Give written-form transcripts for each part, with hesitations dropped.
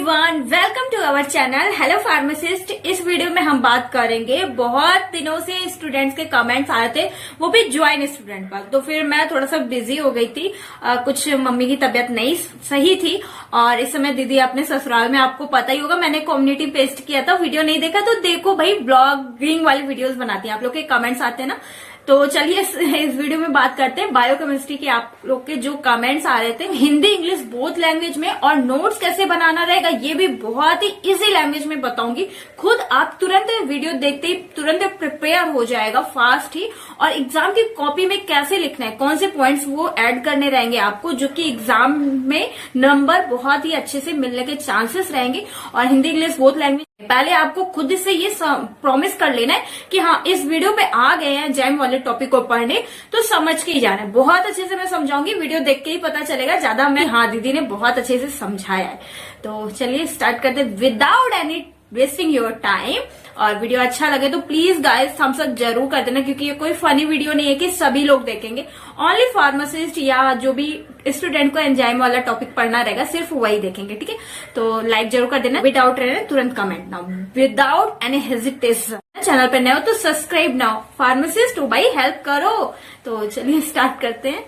Everyone, welcome to our channel hello pharmacist. इस video में हम बात करेंगे, बहुत दिनों से स्टूडेंट्स के कमेंट्स आ रहे थे, वो भी ज्वाइन स्टूडेंट पर। तो फिर मैं थोड़ा सा बिजी हो गई थी, कुछ मम्मी की तबीयत नहीं सही थी और इस समय दीदी अपने ससुराल में, आपको पता ही होगा, मैंने कम्युनिटी पेस्ट किया था। वीडियो नहीं देखा तो देखो भाई, ब्लॉगिंग वाली वीडियोस बनाती हैं, आप लोग के कमेंट्स आते हैं ना। तो चलिए इस वीडियो में बात करते हैं बायोकेमिस्ट्री की। आप लोग के जो कमेंट्स आ रहे थे हिंदी इंग्लिश बोथ लैंग्वेज में, और नोट्स कैसे बनाना रहेगा ये भी बहुत ही इजी लैंग्वेज में बताऊंगी। खुद आप तुरंत वीडियो देखते ही तुरंत प्रिपेयर हो जाएगा फास्ट ही। और एग्जाम की कॉपी में कैसे लिखना है, कौन से पॉइंट्स वो ऐड करने रहेंगे आपको, जो कि एग्जाम में नंबर बहुत ही अच्छे से मिलने के चांसेस रहेंगे। और हिंदी इंग्लिश बोथ लैंग्वेज पहले आपको खुद से ये प्रॉमिस कर लेना है कि हाँ, इस वीडियो पे आ गए हैं जैम वाले टॉपिक को पढ़ने, तो समझ के ही जाना है। बहुत अच्छे से मैं समझाऊंगी, वीडियो देख के ही पता चलेगा ज्यादा मैं, हाँ दीदी ने बहुत अच्छे से समझाया है। तो चलिए स्टार्ट करते without any wasting your time. और वीडियो अच्छा लगे तो प्लीज गाइस थम्स अप जरूर कर देना, क्योंकि ये कोई फनी वीडियो नहीं है कि सभी लोग देखेंगे। ओनली फार्मासिस्ट या जो भी स्टूडेंट को एंजाइम वाला टॉपिक पढ़ना रहेगा सिर्फ वही देखेंगे, ठीक है। तो लाइक जरूर कर देना, विदाउट रहने तुरंत comment now, without any hesitation. Channel पे नए हो तो सब्सक्राइब नाउ, फार्मासिस्ट हो भाई, हेल्प करो। तो चलिए स्टार्ट करते हैं।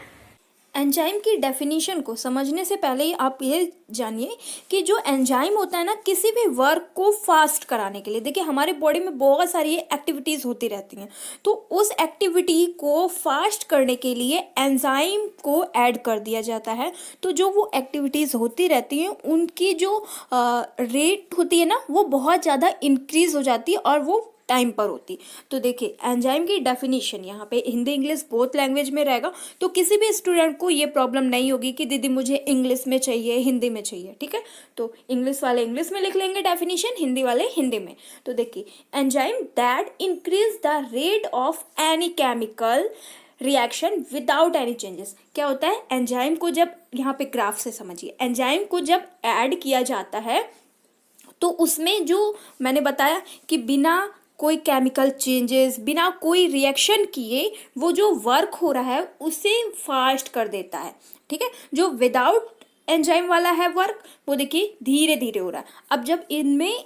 एंजाइम की डेफिनेशन को समझने से पहले ही आप ये जानिए कि जो एंजाइम होता है ना, किसी भी वर्क को फास्ट कराने के लिए, देखिए हमारे बॉडी में बहुत सारी एक्टिविटीज़ होती रहती हैं, तो उस एक्टिविटी को फास्ट करने के लिए एंजाइम को ऐड कर दिया जाता है। तो जो वो एक्टिविटीज़ होती रहती हैं उनकी जो रेट होती है ना, वो बहुत ज़्यादा इंक्रीज हो जाती है और वो टाइम पर होती। तो देखिए एंजाइम की डेफिनेशन यहाँ पे हिंदी इंग्लिश बोथ लैंग्वेज में रहेगा, तो किसी भी स्टूडेंट को ये प्रॉब्लम नहीं होगी कि दीदी मुझे इंग्लिश में चाहिए हिंदी में चाहिए, ठीक है। तो इंग्लिश वाले इंग्लिश में लिख लेंगे डेफिनेशन, हिंदी वाले हिंदी में। तो देखिए enzyme that increase the rate of any chemical reaction without any changes. क्या होता है, एंजाइम को जब, यहाँ पे ग्राफ से समझिए, एंजाइम को जब ऐड किया जाता है तो उसमें जो मैंने बताया कि बिना कोई केमिकल चेंजेस, बिना कोई रिएक्शन किए वो जो वर्क हो रहा है उसे फास्ट कर देता है, ठीक है। जो विदाउट एंजाइम वाला है वर्क, वो देखिए धीरे धीरे हो रहा है। अब जब इनमें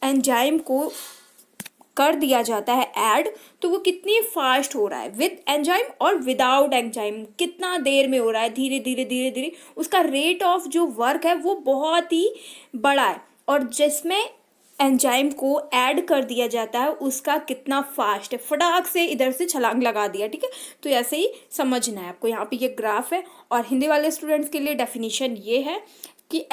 एंजाइम को कर दिया जाता है ऐड, तो वो कितनी फास्ट हो रहा है, विद एंजाइम और विदाउट एंजाइम कितना देर में हो रहा है, धीरे धीरे धीरे धीरे। उसका रेट ऑफ जो वर्क है वो बहुत ही बड़ा है। और जिसमें एंजाइम को ऐड कर दिया जाता है उसका कितना फास्ट है, फटाक से इधर से छलांग लगा दिया, ठीक है। तो ऐसे ही समझना है आपको। यहाँ पे ये ग्राफ है और हिंदी वाले स्टूडेंट्स के लिए डेफिनेशन ये है कि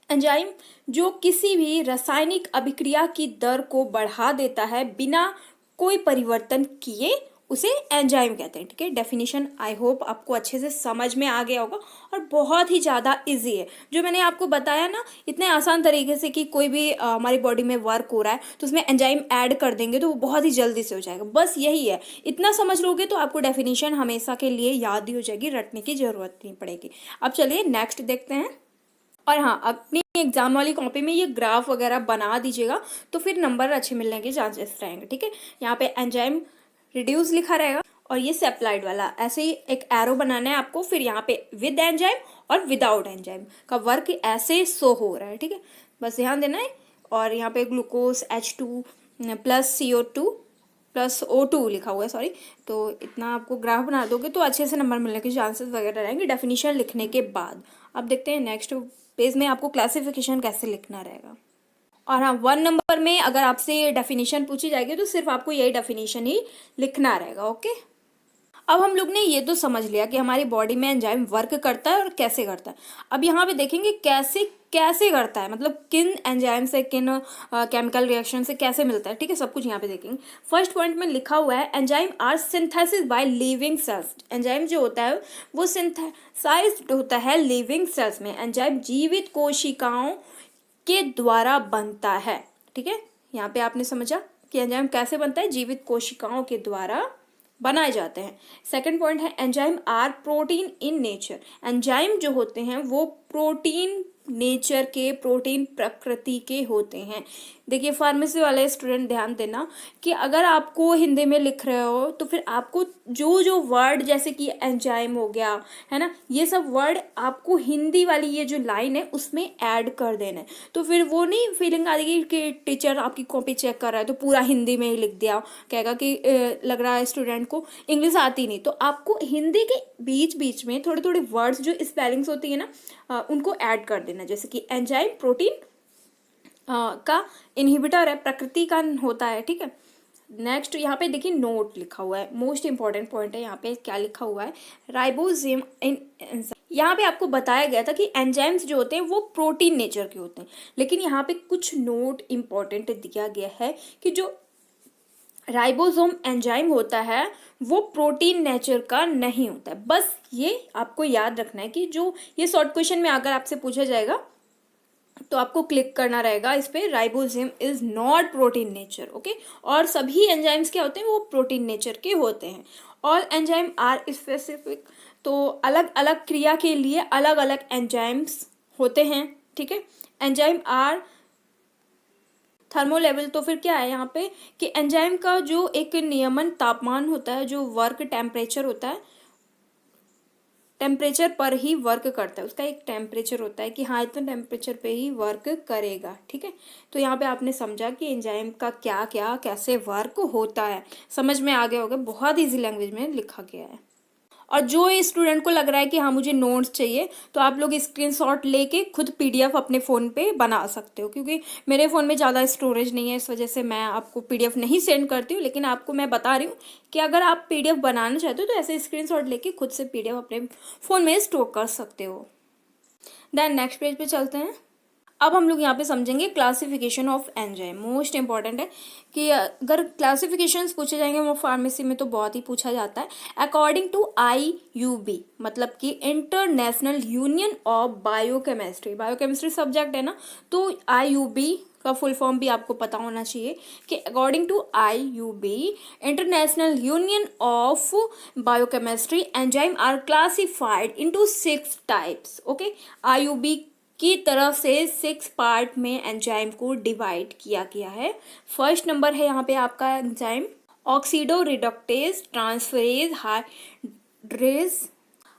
एंजाइम जो किसी भी रासायनिक अभिक्रिया की दर को बढ़ा देता है बिना कोई परिवर्तन किए, उसे एंजाइम कहते हैं, ठीक है। डेफिनेशन आई होप आपको अच्छे से समझ में आ गया होगा और बहुत ही ज़्यादा इजी है। जो मैंने आपको बताया ना, इतने आसान तरीके से कि कोई भी हमारी बॉडी में वर्क हो रहा है तो उसमें एंजाइम ऐड कर देंगे तो वो बहुत ही जल्दी से हो जाएगा। बस यही है, इतना समझ लोगे तो आपको डेफिनेशन हमेशा के लिए याद ही हो जाएगी, रटने की ज़रूरत नहीं पड़ेगी। अब चलिए नेक्स्ट देखते हैं। और हाँ, अपनी एग्जाम वाली कॉपी में ये ग्राफ वगैरह बना दीजिएगा, तो फिर नंबर अच्छे मिलने के चांसेस रहेंगे, ठीक है। यहाँ पे एंजाइम रिड्यूस लिखा रहेगा और ये सेप्लाइड वाला, ऐसे ही एक एरो बनाना है आपको। फिर यहाँ पे विद एंजाइम और विदाउट एंजाइम का वर्क ऐसे शो हो रहा है, ठीक है, बस ध्यान देना है। और यहाँ पे glucose H2 plus CO2 plus O2 लिखा हुआ है, सॉरी। तो इतना आपको ग्राफ बना दोगे तो अच्छे से नंबर मिलने के चांसेस वगैरह रहेंगे डेफिनेशन लिखने के बाद। अब देखते हैं नेक्स्ट पेज में आपको क्लासिफिकेशन कैसे लिखना रहेगा। और हाँ, 1 नंबर में अगर आपसे डेफिनेशन पूछी जाएगी तो सिर्फ आपको यही डेफिनेशन ही लिखना रहेगा, ओके। अब हम लोग ने ये तो समझ लिया कि हमारी बॉडी में एंजाइम वर्क करता है और कैसे करता है। अब यहाँ पे देखेंगे कैसे कैसे करता है, मतलब किन एंजाइम से, किन केमिकल रिएक्शन से कैसे मिलता है, ठीक है। सब कुछ यहाँ पे देखेंगे। फर्स्ट पॉइंट में लिखा हुआ है enzyme are synthesis by living cells. Enzyme जो होता है वो सिंथेसाइज्ड होता है लिविंग सेल्स में। एंजाइम जीवित कोशिकाओं के द्वारा बनता है, ठीक है। यहाँ पे आपने समझा कि एंजाइम कैसे बनता है, जीवित कोशिकाओं के द्वारा बनाए जाते हैं। सेकंड पॉइंट है enzyme are protein in nature. Enzyme जो होते हैं वो प्रोटीन नेचर के, प्रोटीन प्रकृति के होते हैं। देखिए फार्मेसी वाले स्टूडेंट ध्यान देना कि अगर आपको हिंदी में लिख रहे हो तो फिर आपको जो जो वर्ड जैसे कि एंजाइम हो गया है ना, ये सब वर्ड आपको हिंदी वाली ये जो लाइन है उसमें ऐड कर देना है। तो फिर वो नहीं फीलिंग आ रही कि टीचर आपकी कॉपी चेक कर रहा है तो पूरा हिंदी में ही लिख दिया, कहेगा कि लग रहा है स्टूडेंट को इंग्लिश आती नहीं। तो आपको हिंदी के बीच बीच में थोड़े थोड़े वर्ड्स जो स्पेलिंग्स होती है ना उनको ऐड कर देना। जैसे कि एंजाइम प्रोटीन का इनहिबिटर है, प्रकृति का होता है, ठीक है। नेक्स्ट यहाँ पे देखिए नोट लिखा हुआ है, मोस्ट इंपॉर्टेंट पॉइंट है यहाँ पे क्या लिखा हुआ है, राइबोसोम इन। यहाँ पे आपको बताया गया था कि एंजाइम्स जो होते हैं वो प्रोटीन नेचर के होते हैं, लेकिन यहाँ पे कुछ नोट इंपॉर्टेंट दिया गया है कि जो राइबोसोम एंजाइम होता है वो प्रोटीन नेचर का नहीं होता है। बस ये आपको याद रखना है कि जो ये शॉर्ट क्वेश्चन में अगर आपसे पूछा जाएगा तो आपको क्लिक करना रहेगा इस पे, ribosome is not protein nature, okay. और सभी एंजाइम्स क्या होते हैं वो प्रोटीन नेचर के होते हैं। ऑल एंजाइम आर स्पेसिफिक, तो अलग अलग क्रिया के लिए अलग अलग एंजाइम्स होते हैं, ठीक है। एंजाइम आर थर्मो लेवल, तो फिर क्या है यहाँ पे कि एंजाइम का जो एक नियमन तापमान होता है, जो वर्क टेम्परेचर होता है, टेम्परेचर पर ही वर्क करता है, उसका एक टेम्परेचर होता है कि हाँ इतना टेम्परेचर पे ही वर्क करेगा, ठीक है। तो यहाँ पे आपने समझा कि एंजाइम का क्या क्या कैसे वर्क होता है, समझ में आ गया होगा, बहुत इजी लैंग्वेज में लिखा गया है। और जो स्टूडेंट को लग रहा है कि हाँ मुझे नोट्स चाहिए तो आप लोग स्क्रीनशॉट लेके खुद पीडीएफ अपने फ़ोन पे बना सकते हो, क्योंकि मेरे फ़ोन में ज़्यादा स्टोरेज नहीं है, इस वजह से मैं आपको पीडीएफ नहीं सेंड करती हूँ। लेकिन आपको मैं बता रही हूँ कि अगर आप पीडीएफ बनाना चाहते हो तो ऐसे स्क्रीनशॉट लेके खुद से पीडीएफ अपने फ़ोन में स्टोर कर सकते हो। देन नेक्स्ट पेज पे चलते हैं। अब हम लोग यहाँ पे समझेंगे classification of enzyme, most important है कि अगर क्लासिफिकेशंस पूछे जाएंगे वो फार्मेसी में तो बहुत ही पूछा जाता है। अकॉर्डिंग टू IUB मतलब कि international union of biochemistry, biochemistry subject है ना, तो IUB का फुल फॉर्म भी आपको पता होना चाहिए कि according to IUB international union of biochemistry enzyme are classified into 6 types, okay. IUB की तरफ से 6 पार्ट में एंजाइम को डिवाइड किया गया है। फर्स्ट नंबर है यहाँ पे आपका enzyme oxido reductase, transferase,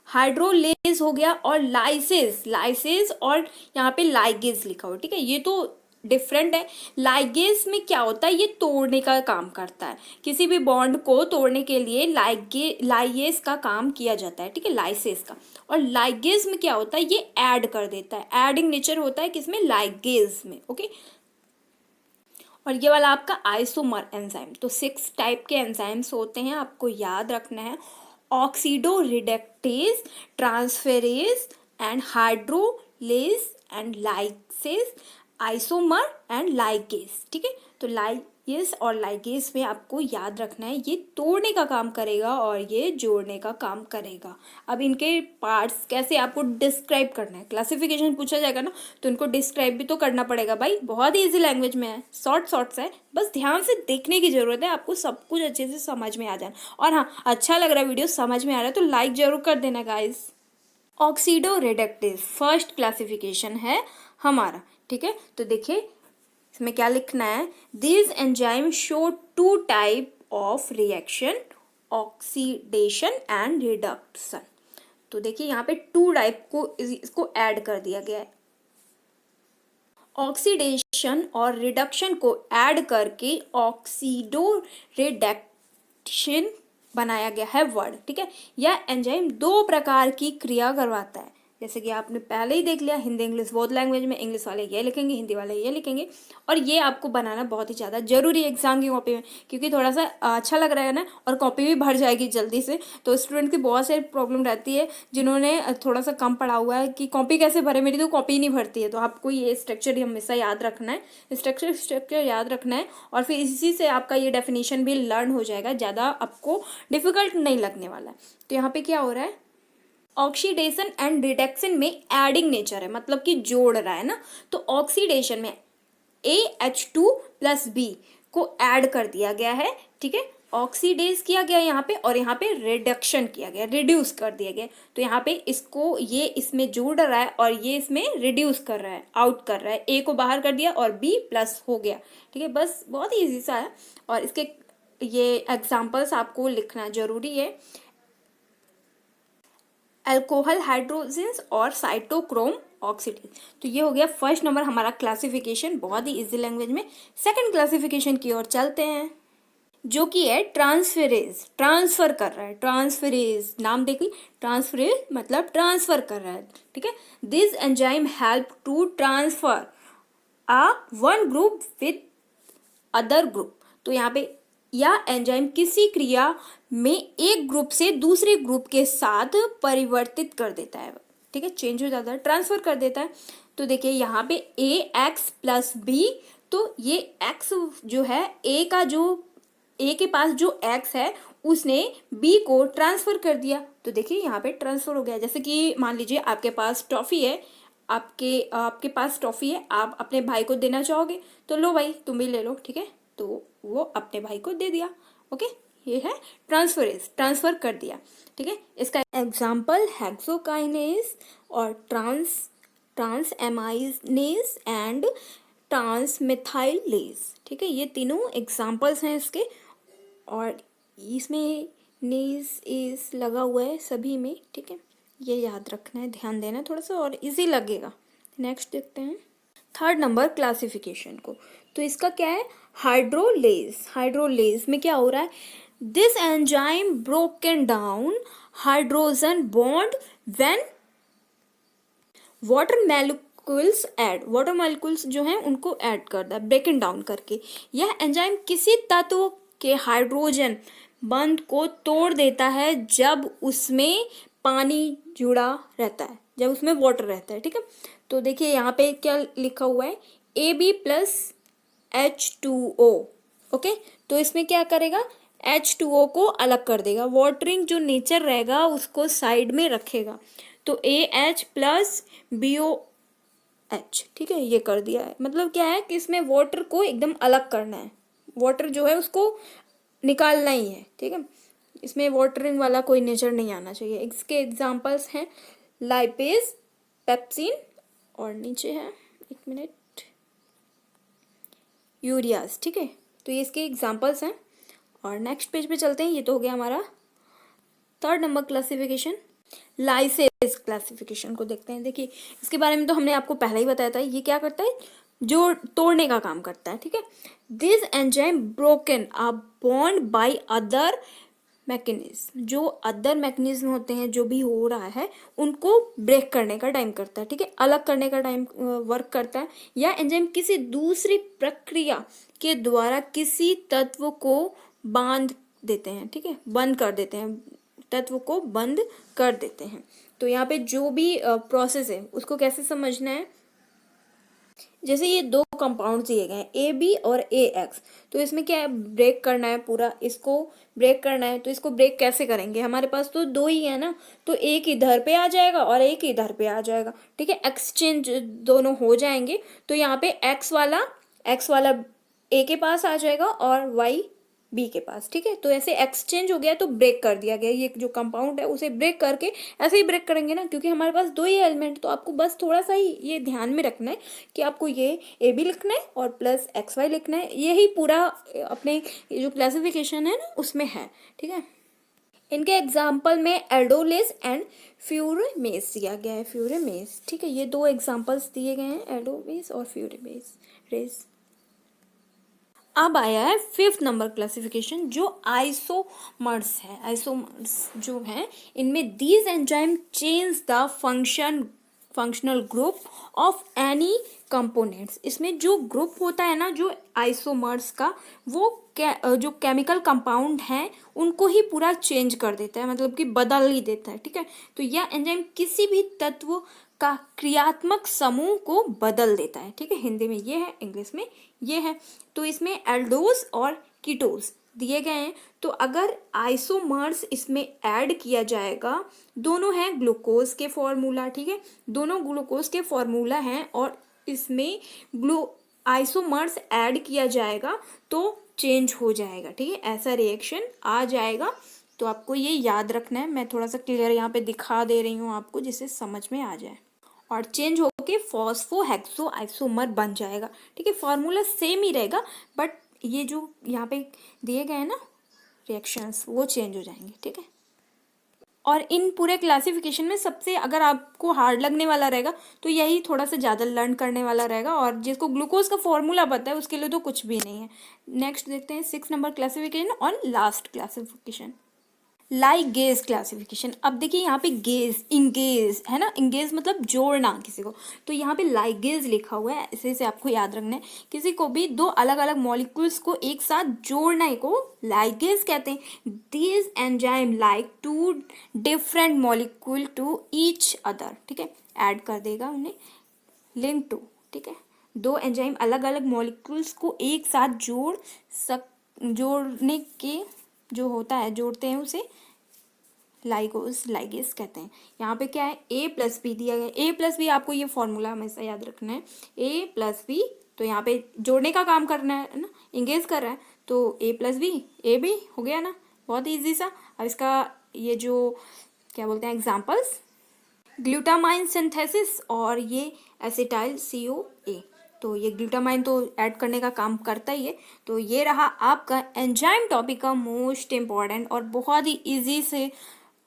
hydrolase हो गया, और लाइसेस और यहाँ पे लाइगेज लिखा हो, ठीक है। ये तो डिफरेंट है। लाइगेज में क्या होता है, ये तोड़ने का काम करता है, किसी भी बॉन्ड को तोड़ने के लिए लाइगेज का काम किया जाता है, ठीक है, लाइसेस का। और लाइगेज में क्या होता है, ये ऐड कर देता है, एडिंग नेचर होता है किसमें, लाइगेज में, ओके। और ये वाला आपका आइसोमर एंजाइम, तो 6 टाइप के एंजाइम्स होते हैं, आपको याद रखना है। Oxido reductase, transferase and hydrolase and lysis, isomer and ligase, ठीक है। तो लाइगेज और लाइगेज में आपको याद रखना है ये तोड़ने का काम करेगा और ये जोड़ने का काम करेगा। अब इनके पार्ट्स कैसे आपको डिस्क्राइब करना है, क्लासिफिकेशन पूछा जाएगा ना तो इनको डिस्क्राइब भी तो करना पड़ेगा भाई, बहुत ही ईजी लैंग्वेज में है, शॉर्ट्स है, बस ध्यान से देखने की जरूरत है, आपको सब कुछ अच्छे से समझ में आ जाना। और हाँ, अच्छा लग रहा है वीडियो, समझ में आ रहा है तो लाइक जरूर कर देना guys. Oxido reductase first classification है हमारा, ठीक है। तो देखिए इसमें क्या लिखना है, this enzyme show 2 type of reaction, oxidation and reduction. तो देखिए यहाँ पे 2 टाइप को इसको ऐड कर दिया गया है, ऑक्सीडेशन और रिडक्शन को ऐड करके ऑक्सीडो रिडक्शन बनाया गया है वर्ड, ठीक है। यह एंजाइम 2 प्रकार की क्रिया करवाता है, जैसे कि आपने पहले ही देख लिया, हिंदी इंग्लिश बोथ लैंग्वेज में, इंग्लिश वाले ये लिखेंगे, हिंदी वाले ये लिखेंगे। और ये आपको बनाना बहुत ही ज़्यादा जरूरी है एग्जाम की कॉपी में, क्योंकि थोड़ा सा अच्छा लग रहा है ना, और कॉपी भी भर जाएगी जल्दी से। तो स्टूडेंट की बहुत सारी प्रॉब्लम रहती है जिन्होंने थोड़ा सा कम पढ़ा हुआ है कि कॉपी कैसे भरे, मेरी तो कॉपी नहीं भरती है। तो आपको ये स्ट्रक्चर हमेशा याद रखना है, स्ट्रक्चर याद रखना है, और फिर इसी से आपका ये डेफिनेशन भी लर्न हो जाएगा, ज़्यादा आपको डिफिकल्ट नहीं लगने वाला है। तो यहाँ पे क्या हो रहा है, ऑक्सीडेशन एंड रिडक्शन में एडिंग नेचर है, मतलब कि जोड़ रहा है ना। तो ऑक्सीडेशन में AH2+B को ऐड कर दिया गया है, ठीक है, ऑक्सीडेज किया गया यहाँ पे, और यहाँ पे रिडक्शन किया गया, रिड्यूस कर दिया गया। तो यहाँ पे इसको ये इसमें जोड़ रहा है और ये इसमें रिड्यूस कर रहा है, आउट कर रहा है। ए को बाहर कर दिया और बी प्लस हो गया, ठीक है। बस बहुत ही ईजी सा है, और इसके ये एग्जाम्पल्स आपको लिखना जरूरी है। अल्कोहल हाइड्रोजन्स और साइटोक्रोम ऑक्सीडेज। तो ये हो गया फर्स्ट नंबर हमारा क्लासिफिकेशन, बहुत ही इजी लैंग्वेज में। सेकंड क्लासिफिकेशन की ओर चलते हैं, जो कि है ट्रांसफेरेज, ट्रांसफर कर रहा है। ट्रांसफेरेज नाम देखिए, ट्रांसफेरेज मतलब ट्रांसफर कर रहा है, ठीक है। This enzyme help to transfer a one group with other group. तो यहाँ पे या एंजाइम किसी क्रिया में एक ग्रुप से दूसरे ग्रुप के साथ परिवर्तित कर देता है, ठीक है, चेंज हो जाता है, ट्रांसफर कर देता है। तो देखिए यहाँ पे ए एक्स प्लस बी, तो ये एक्स जो है ए का जो ए के पास जो एक्स है उसने बी को ट्रांसफर कर दिया। तो देखिए यहाँ पे ट्रांसफर हो गया। जैसे कि मान लीजिए आपके पास टॉफी है, आपके पास टॉफी है, आप अपने भाई को देना चाहोगे, तो लो भाई तुम भी ले लो, ठीक है। तो वो अपने भाई को दे दिया, ओके। ये है ट्रांसफरेज, ट्रांसफर कर दिया, ठीक है। इसका एग्जाम्पल हेक्सोकाइनेज और ट्रांस एमाइनेज एंड ट्रांसमेथाइलेज, ठीक है। ये तीनों एग्जाम्पल्स हैं इसके, और इसमें नेज इज लगा हुआ है सभी में, ठीक है। ये याद रखना है, ध्यान देना है थोड़ा सा, और इजी लगेगा। नेक्स्ट देखते हैं थर्ड नंबर क्लासिफिकेशन को। तो इसका क्या है, हाइड्रोलेज। हाइड्रोलेज में क्या हो रहा है, this enzyme broken down hydrogen bond when water molecules add, water molecules जो हैं उनको ऐड करता है ब्रेकन डाउन करके। यह एंजाइम किसी तत्व के हाइड्रोजन बंध को तोड़ देता है जब उसमें पानी जुड़ा रहता है, जब उसमें वाटर रहता है, ठीक है। तो देखिए यहाँ पे क्या लिखा हुआ है, AB प्लस H2O, ओके। तो इसमें क्या करेगा, H2O को अलग कर देगा, वाटरिंग जो नेचर रहेगा उसको साइड में रखेगा। तो AH प्लस BOH, ठीक है, ये कर दिया है। मतलब क्या है कि इसमें वाटर को एकदम अलग करना है, वाटर जो है उसको निकालना ही है, ठीक है। इसमें वाटरिंग वाला कोई नेचर नहीं आना चाहिए। इसके एग्जांपल्स हैं लाइपेज, पेप्सिन, और नीचे है एक मिनट यूरियाज, ठीक है। तो ये इसके एग्जांपल्स हैं, और नेक्स्ट पेज पे चलते हैं। ये तो हो गया हमारा थर्ड नंबर क्लासिफिकेशन। लाइसेज क्लासिफिकेशन को देखते हैं। देखिए इसके बारे में तो हमने आपको पहले ही बताया था, ये क्या करता है, जो तोड़ने का काम करता है, ठीक है। This enzyme broken a bond by other mechanism, जो अदर मैकेनिज्म होते हैं जो भी हो रहा है उनको ब्रेक करने का टाइम करता है, ठीक है, अलग करने का टाइम वर्क करता है। या एंजाइम किसी दूसरी प्रक्रिया के द्वारा किसी तत्व को बांध देते हैं, ठीक है, बंद कर देते हैं, तत्व को बंद कर देते हैं। तो यहाँ पे जो भी प्रोसेस है उसको कैसे समझना है, जैसे ये दो कंपाउंड दिए गए हैं AB और AX, तो इसमें क्या है, ब्रेक करना है, पूरा इसको ब्रेक करना है। तो इसको ब्रेक कैसे करेंगे, हमारे पास तो दो ही है ना, तो एक इधर पे आ जाएगा और एक इधर पे आ जाएगा, ठीक है, एक्सचेंज दोनों हो जाएंगे। तो यहाँ पे x वाला A के पास आ जाएगा और Y B के पास, ठीक है। तो ऐसे एक्सचेंज हो गया, तो ब्रेक कर दिया गया। ये जो कंपाउंड है उसे ब्रेक करके ऐसे ही ब्रेक करेंगे ना, क्योंकि हमारे पास दो ही एलिमेंट। तो आपको बस थोड़ा सा ही ये ध्यान में रखना है कि आपको ये AB लिखना है और प्लस XY लिखना है। यही पूरा अपने जो क्लासिफिकेशन है ना उसमें है, ठीक है। इनके एग्जाम्पल में एल्डोलेज एंड फ्यूरेमेज दिया गया है, फ्यूरेमेज, ठीक है। ये दो एग्जाम्पल्स दिए गए हैं, एल्डोलेज और फ्यूरेमेज। अब आया है फिफ्थ नंबर क्लासिफिकेशन, जो आइसोमर्स है। आइसोमर्स जो है इनमें these enzyme change the functional group of any components. इसमें जो ग्रुप होता है ना जो आइसोमर्स का, वो जो केमिकल कंपाउंड हैं उनको ही पूरा चेंज कर देता है, मतलब कि बदल ही देता है, ठीक है। तो यह एंजाइम किसी भी तत्व का क्रियात्मक समूह को बदल देता है, ठीक है। हिंदी में ये है, इंग्लिश में ये है। तो इसमें एल्डोज और कीटोज दिए गए हैं। तो अगर आइसोमर्स इसमें ऐड किया जाएगा, दोनों हैं ग्लूकोज के फॉर्मूला, ठीक है, दोनों ग्लूकोज के फॉर्मूला हैं, और इसमें आइसोमर्स ऐड किया जाएगा तो चेंज हो जाएगा, ठीक है, ऐसा रिएक्शन आ जाएगा। तो आपको ये याद रखना है। मैं थोड़ा सा क्लियर यहाँ पे दिखा दे रही हूँ आपको, जिससे समझ में आ जाए। और चेंज होके फॉस्फोहेक्सो आइसोमर बन जाएगा, ठीक है। फॉर्मूला सेम ही रहेगा, बट ये जो यहाँ पे दिए गए हैं ना रिएक्शंस, वो चेंज हो जाएंगे, ठीक है। और इन पूरे क्लासिफिकेशन में सबसे अगर आपको हार्ड लगने वाला रहेगा तो यही थोड़ा सा ज़्यादा लर्न करने वाला रहेगा। और जिसको ग्लूकोज का फॉर्मूला पता है उसके लिए तो कुछ भी नहीं है। नेक्स्ट देखते हैं 6 नंबर क्लासिफिकेशन और लास्ट क्लासिफिकेशन, लाइगेज क्लासिफिकेशन। अब देखिए यहाँ पे गेज, इंगेज है ना, इंगेज मतलब जोड़ना किसी को, तो यहाँ पे लाइगेज लिखा हुआ है, इसे आपको याद रखना है। किसी को भी दो अलग अलग मॉलिक्यूल्स को एक साथ जोड़ने को लाइगेज कहते हैं। These enzyme like to different molecule to each other, ठीक है, ऐड कर देगा उन्हें, लिंक टू, ठीक है। दो एंजाइम अलग अलग मॉलिक्यूल्स को एक साथ जोड़ने के जो होता है, जोड़ते हैं, उसे लाइगेज कहते हैं। यहाँ पे क्या है, A+B दिया गया। A+B आपको ये फॉर्मूला हमेशा याद रखना है, A+B। तो यहाँ पे जोड़ने का काम करना है ना, इंगेज कर रहा है, तो A+B, A भी हो गया ना, बहुत ईजी सा। अब इसका ये जो क्या बोलते हैं एग्जाम्पल्स, ग्लूटामाइन सिंथेसिस और ये एसिटाइल CoA। तो ये ग्लूटामाइन तो ऐड करने का काम करता ही है। तो ये रहा आपका एंजाइम टॉपिक का मोस्ट इम्पॉर्टेंट और बहुत ही इजी से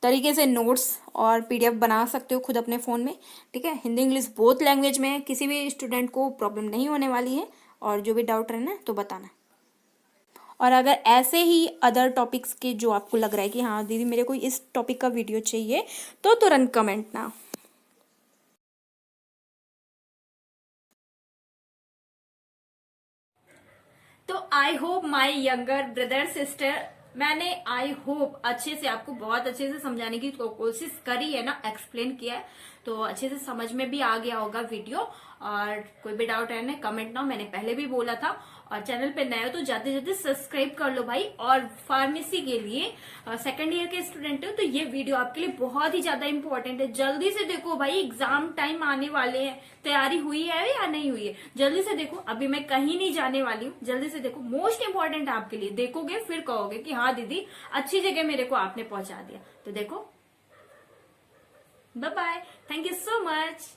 तरीके से नोट्स और PDF बना सकते हो खुद अपने फ़ोन में, ठीक है। हिंदी इंग्लिश बोथ लैंग्वेज में है, किसी भी स्टूडेंट को प्रॉब्लम नहीं होने वाली है। और जो भी डाउट रहना तो बताना। और अगर ऐसे ही अदर टॉपिक्स के जो आपको लग रहा है कि हाँ दीदी मेरे को इस टॉपिक का वीडियो चाहिए, तो तुरंत कमेंट ना। तो I hope my younger brother sister, मैंने आई होप अच्छे से आपको बहुत अच्छे से समझाने की कोशिश करी है ना, एक्सप्लेन किया है, तो अच्छे से समझ में भी आ गया होगा वीडियो। और कोई भी डाउट है ना कमेंट ना, मैंने पहले भी बोला था। और चैनल पे नए हो तो जाते जाते सब्सक्राइब कर लो भाई। और फार्मेसी के लिए सेकंड ईयर के स्टूडेंट हो तो ये वीडियो आपके लिए बहुत ही ज्यादा इंपॉर्टेंट है। जल्दी से देखो भाई, एग्जाम टाइम आने वाले हैं, तैयारी हुई है या नहीं हुई है, जल्दी से देखो। अभी मैं कहीं नहीं जाने वाली हूँ, जल्दी से देखो, मोस्ट इंपॉर्टेंट है आपके लिए। देखोगे फिर कहोगे कि हाँ दीदी अच्छी जगह मेरे को आपने पहुंचा दिया। तो देखो, bye bye, thank you so much.